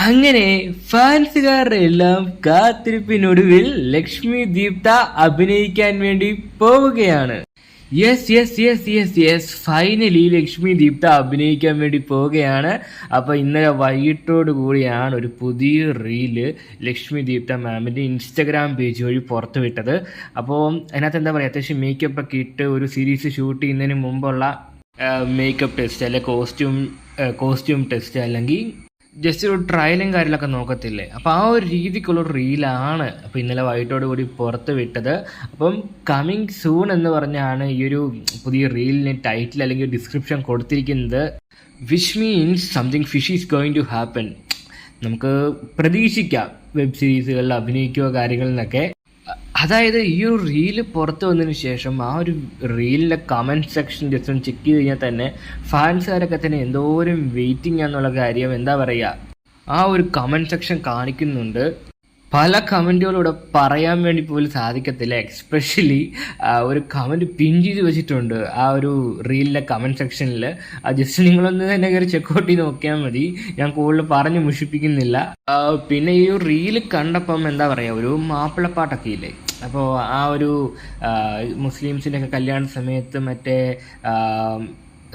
അങ്ങനെ ഫാൻസുകാരുടെ എല്ലാം കാത്തിരിപ്പിനൊടുവിൽ ലക്ഷ്മി ദീപ്ത അഭിനയിക്കാൻ വേണ്ടി പോവുകയാണ്. യെസ് ഫൈനലി ലക്ഷ്മി ദീപ്ത അഭിനയിക്കാൻ വേണ്ടി പോവുകയാണ്. അപ്പോൾ ഇന്നലെ വൈകിട്ടോട് കൂടിയാണ് ഒരു പുതിയ റീല് ലക്ഷ്മി ദീപ്ത മാമിൻ്റെ ഇൻസ്റ്റഗ്രാം പേജ് വഴി പുറത്തുവിട്ടത്. അപ്പോൾ അതിനകത്ത് എന്താ പറയുക, അത്യാവശ്യം മേക്കപ്പ് ഒക്കെ ഇട്ട് ഒരു സീരീസ് ഷൂട്ട് ചെയ്യുന്നതിന് മുമ്പുള്ള മേക്കപ്പ് ടെസ്റ്റ് അല്ലെ കോസ്റ്റ്യൂം ടെസ്റ്റ് അല്ലെങ്കിൽ ജസ്റ്റ് ഒരു ട്രയലും കാര്യങ്ങളൊക്കെ നോക്കത്തില്ലേ, അപ്പോൾ ആ ഒരു രീതിക്കുള്ള റീലാണ് അപ്പോൾ ഇന്നലെ വൈകിട്ടോട് കൂടി പുറത്ത് വിട്ടത്. അപ്പം കമ്മിങ് സൂൺ എന്ന് പറഞ്ഞാണ് ഈ ഒരു പുതിയ റീലിന് ടൈറ്റിൽ അല്ലെങ്കിൽ ഡിസ്ക്രിപ്ഷൻ കൊടുത്തിരിക്കുന്നത്. Which means something fish is going to happen. നമുക്ക് പ്രതീക്ഷിക്കാം വെബ് സീരീസുകളിൽ അഭിനയിക്കുക കാര്യങ്ങളിലൊക്കെ. അതായത് ഈ ഒരു റീല് പുറത്തു വന്നതിന് ശേഷം ആ ഒരു റീലിൻ്റെ കമൻറ്റ് സെക്ഷൻ ജസ്റ്റ് ഒന്ന് ചെക്ക് ചെയ്ത് കഴിഞ്ഞാൽ തന്നെ ഫാൻസുകാരൊക്കെ തന്നെ എന്തോരം വെയിറ്റിംഗ് ആണെന്നുള്ള കാര്യം എന്താ പറയുക ആ ഒരു കമൻറ്റ് സെക്ഷൻ കാണിക്കുന്നുണ്ട്. പല കമൻറ്റുകളിലൂടെ പറയാൻ വേണ്ടി പോലും സാധിക്കത്തില്ല. എക്സ്പെഷ്യലി ഒരു കമൻറ്റ് പിൻ ചെയ്ത് വെച്ചിട്ടുണ്ട് ആ ഒരു റീലിൻ്റെ കമൻറ്റ് സെക്ഷനിൽ. ജസ്റ്റ് നിങ്ങളൊന്ന് തന്നെ കയറി ചെക്കൗട്ട് ചെയ്ത് നോക്കിയാൽ മതി, ഞാൻ കൂടുതൽ പറഞ്ഞ് മുഷിപ്പിക്കുന്നില്ല. പിന്നെ ഈ ഒരു റീല് കണ്ടപ്പം എന്താ പറയുക, ഒരു മാപ്പിളപ്പാട്ടൊക്കെ ഇല്ലേ, അപ്പോൾ ആ ഒരു മുസ്ലിംസിൻ്റെയൊക്കെ കല്യാണ സമയത്ത് മറ്റേ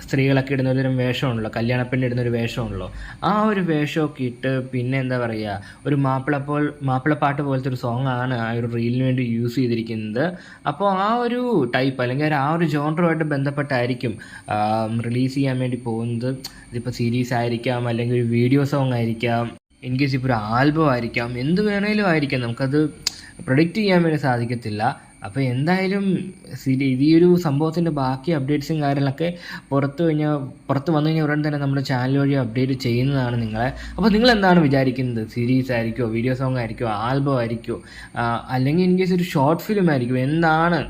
സ്ത്രീകളൊക്കെ ഇടുന്ന ഒരു വേഷമാണല്ലോ, കല്യാണപ്പെണ്ണ് ഇടുന്നൊരു വേഷമാണല്ലോ, ആ ഒരു വേഷമൊക്കെ ഇട്ട് പിന്നെ എന്താ പറയുക ഒരു മാപ്പിളപ്പാട്ട് പോലത്തെ ഒരു സോങ് ആണ് ആ ഒരു റീലിന് വേണ്ടി യൂസ് ചെയ്തിരിക്കുന്നത്. അപ്പോൾ ആ ഒരു ടൈപ്പ് അല്ലെങ്കിൽ ആ ഒരു ജോണറുമായിട്ട് ബന്ധപ്പെട്ടായിരിക്കും റിലീസ് ചെയ്യാൻ വേണ്ടി പോകുന്നത്. ഇതിപ്പോൾ സീരീസ് ആയിരിക്കാം, അല്ലെങ്കിൽ ഒരു വീഡിയോ സോങ് ആയിരിക്കാം, ഇൻ കേസ് ഇപ്പോൾ ഒരു ആൽബം ആയിരിക്കാം, എന്ത് വേണേലും ആയിരിക്കാം, നമുക്കത് പ്രൊഡിക്റ്റ് ചെയ്യാൻ വേണ്ടി സാധിക്കത്തില്ല. അപ്പോൾ എന്തായാലും ഈ ഒരു സംഭവത്തിൻ്റെ ബാക്കി അപ്ഡേറ്റ്സും കാര്യങ്ങളൊക്കെ പുറത്ത് വന്നു കഴിഞ്ഞാൽ ഉടൻ തന്നെ നമ്മുടെ ചാനൽ വഴി അപ്ഡേറ്റ് ചെയ്യുന്നതാണ് നിങ്ങളെ. അപ്പോൾ നിങ്ങൾ എന്താണ് വിചാരിക്കുന്നത്? സീരീസ് ആയിരിക്കുമോ, വീഡിയോ സോങ് ആയിരിക്കുമോ, ആൽബം ആയിരിക്കുമോ, അല്ലെങ്കിൽ ഇൻ കേസ് ഒരു ഷോർട്ട് ഫിലിം ആയിരിക്കും, എന്താണ്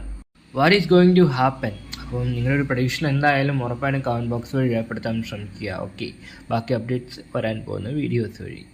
what is going to happen? അപ്പോൾ നിങ്ങളുടെ ഒരു പ്രഡിക്ഷൻ എന്തായാലും ഉറപ്പായിട്ടും കമൻറ്റ് ബോക്സ് വഴി രേഖപ്പെടുത്താൻ ശ്രമിക്കുക. ഓക്കെ, ബാക്കി അപ്ഡേറ്റ്സ് വരാൻ പോകുന്ന വീഡിയോസ് വഴി.